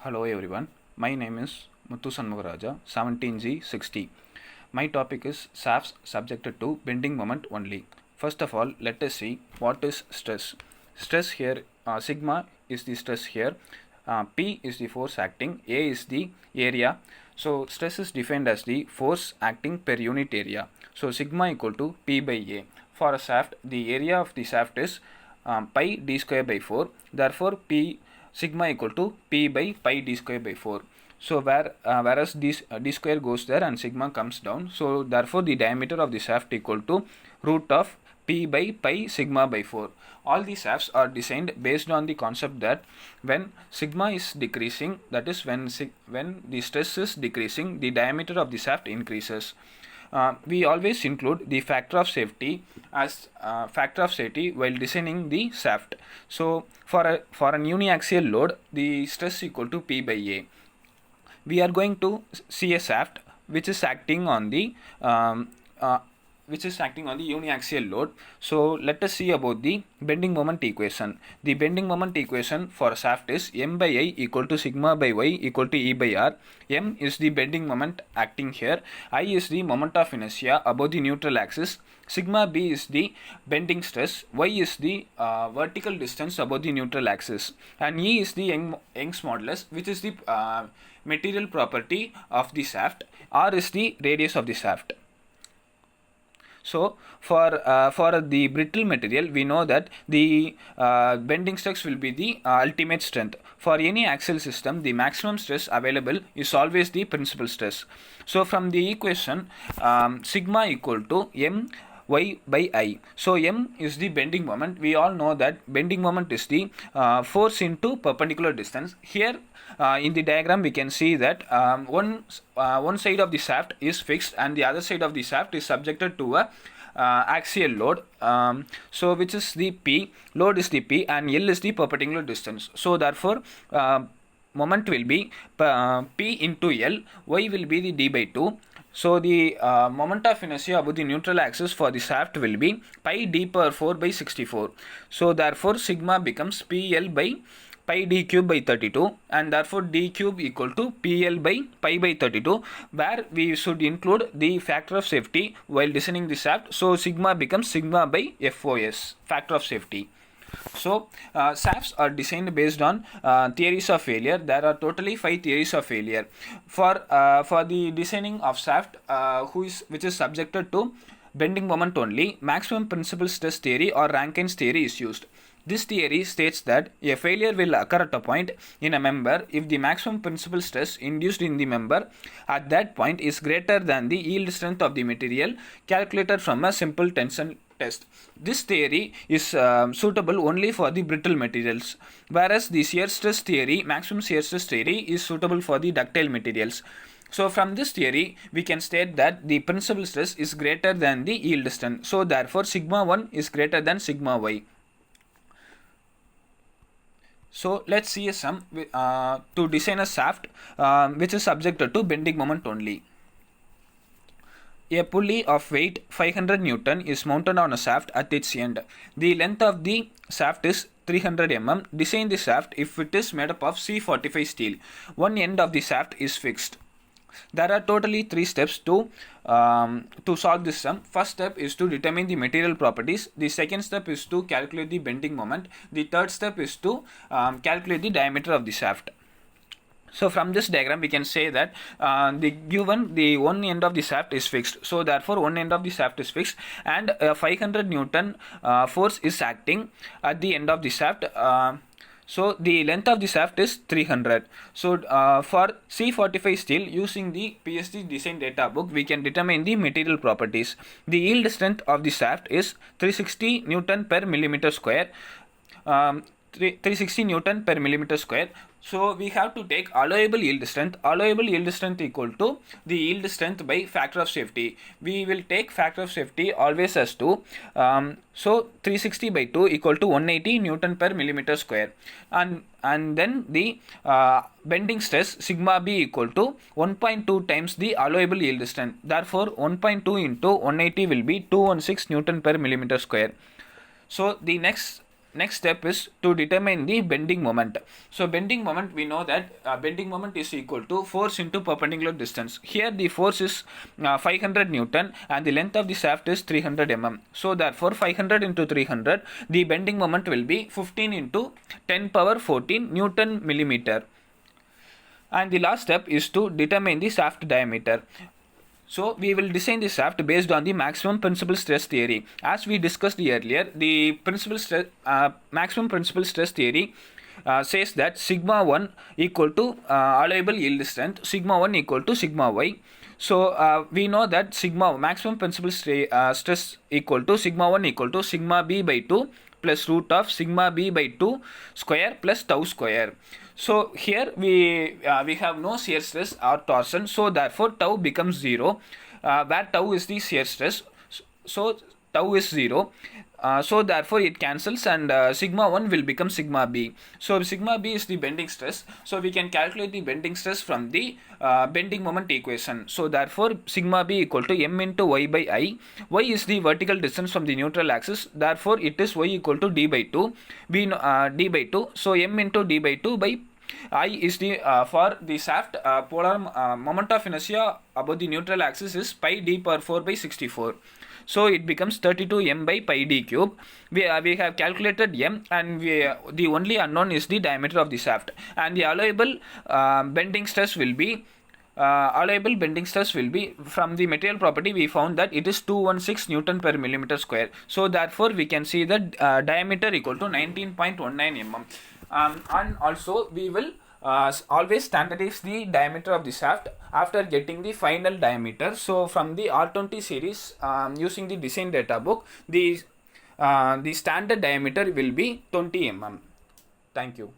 Hello everyone, my name is Muthu Sanmugaraja, 17G60. My topic is shafts subjected to bending moment only. First of all, let us see what is stress. Stress here, sigma is the stress here, P is the force acting, A is the area. So stress is defined as the force acting per unit area. So sigma equal to P by A. For a shaft, the area of the shaft is pi d square by 4. Therefore, P sigma equal to P by pi d square by 4. So whereas d square goes there and sigma comes down. So therefore the diameter of the shaft equal to root of P by pi sigma by 4. All these shafts are designed based on the concept that when sigma is decreasing, that is when the stress is decreasing, the diameter of the shaft increases. We always include the factor of safety as factor of safety while designing the shaft. So for an uniaxial load, the stress equal to P by A. We are going to see a shaft which is acting on the uniaxial load. So let us see about the bending moment equation. The bending moment equation for a shaft is m by I equal to sigma by y equal to E by R. M is the bending moment acting here. I is the moment of inertia above the neutral axis. Sigma b is the bending stress. Y is the vertical distance above the neutral axis. And E is the Young's modulus, which is the material property of the shaft. R is the radius of the shaft. So for the brittle material, we know that the bending stress will be the ultimate strength. For any axial system, the maximum stress available is always the principal stress. So from the equation, sigma equal to m y by I. So m is the bending moment. We all know that bending moment is the force into perpendicular distance. Here in the diagram we can see that one side of the shaft is fixed and the other side of the shaft is subjected to a axial load. So which is the P, load is the P and L is the perpendicular distance. So therefore moment will be P into L, Y will be the D by 2. So the moment of inertia above the neutral axis for the shaft will be pi d power 4 by 64. So therefore sigma becomes PL by pi d cube by 32 and therefore d cube equal to PL by pi by 32, where we should include the factor of safety while designing the shaft. So sigma becomes sigma by FOS, factor of safety. So shafts are designed based on theories of failure. There are totally 5 theories of failure. For the designing of shaft which is subjected to bending moment only, maximum principal stress theory or Rankine's theory is used. This theory states that a failure will occur at a point in a member if the maximum principal stress induced in the member at that point is greater than the yield strength of the material calculated from a simple tension test. This theory is suitable only for the brittle materials, whereas the shear stress theory, maximum shear stress theory, is suitable for the ductile materials. So from this theory we can state that the principal stress is greater than the yield strength. So therefore sigma 1 is greater than sigma y. So let's see a sum to design a shaft which is subjected to bending moment only. A pulley of weight 500 Newton is mounted on a shaft at its end. The length of the shaft is 300 mm. Design the shaft if it is made up of C45 steel. One end of the shaft is fixed. There are totally 3 steps to solve this sum. First step is to determine the material properties. The second step is to calculate the bending moment. The third step is to calculate the diameter of the shaft. So from this diagram we can say that the one end of the shaft is fixed. So therefore one end of the shaft is fixed and 500 Newton force is acting at the end of the shaft. So the length of the shaft is 300. So for C45 steel, using the PSG design data book, we can determine the material properties. The yield strength of the shaft is 360 Newton per millimeter square. 360 Newton per millimeter square. So we have to take allowable yield strength. Allowable yield strength equal to the yield strength by factor of safety. We will take factor of safety always as 2. So 360 by 2 equal to 180 Newton per millimeter square. And then the bending stress sigma b equal to 1.2 times the allowable yield strength. Therefore 1.2 into 180 will be 216 Newton per millimeter square. So the next next step is to determine the bending moment. So bending moment, we know that bending moment is equal to force into perpendicular distance. Here the force is 500 Newton and the length of the shaft is 300 mm. So therefore 500 into 300, the bending moment will be 15 into 10 power 14 Newton millimeter. And the last step is to determine the shaft diameter. So we will design the shaft based on the maximum principal stress theory. As we discussed earlier, the maximum principal stress theory says that sigma 1 equal to allowable yield strength, sigma 1 equal to sigma y. So we know that maximum principal stress equal to sigma 1 equal to sigma b by 2 plus root of sigma b by 2 square plus tau square. So here we have no shear stress or torsion, so therefore tau becomes 0, where tau is the shear stress, so tau is 0. So therefore it cancels and sigma 1 will become sigma b. So sigma b is the bending stress. So we can calculate the bending stress from the bending moment equation. So therefore sigma b equal to m into y by I. Y is the vertical distance from the neutral axis. Therefore it is y equal to d by 2. We know d by 2. So m into d by 2 by I is the for the shaft polar moment of inertia above the neutral axis is pi d power 4 by 64. So it becomes 32 m by pi d cube. We have calculated m, and the only unknown is the diameter of the shaft, and the allowable bending stress will be from the material property. We found that it is 216 Newton per millimeter square. So therefore we can see that diameter equal to 19.19 mm. And also we will always standardize the diameter of the shaft after getting the final diameter. So from the R20 series, using the design data book, the standard diameter will be 20 mm. Thank you.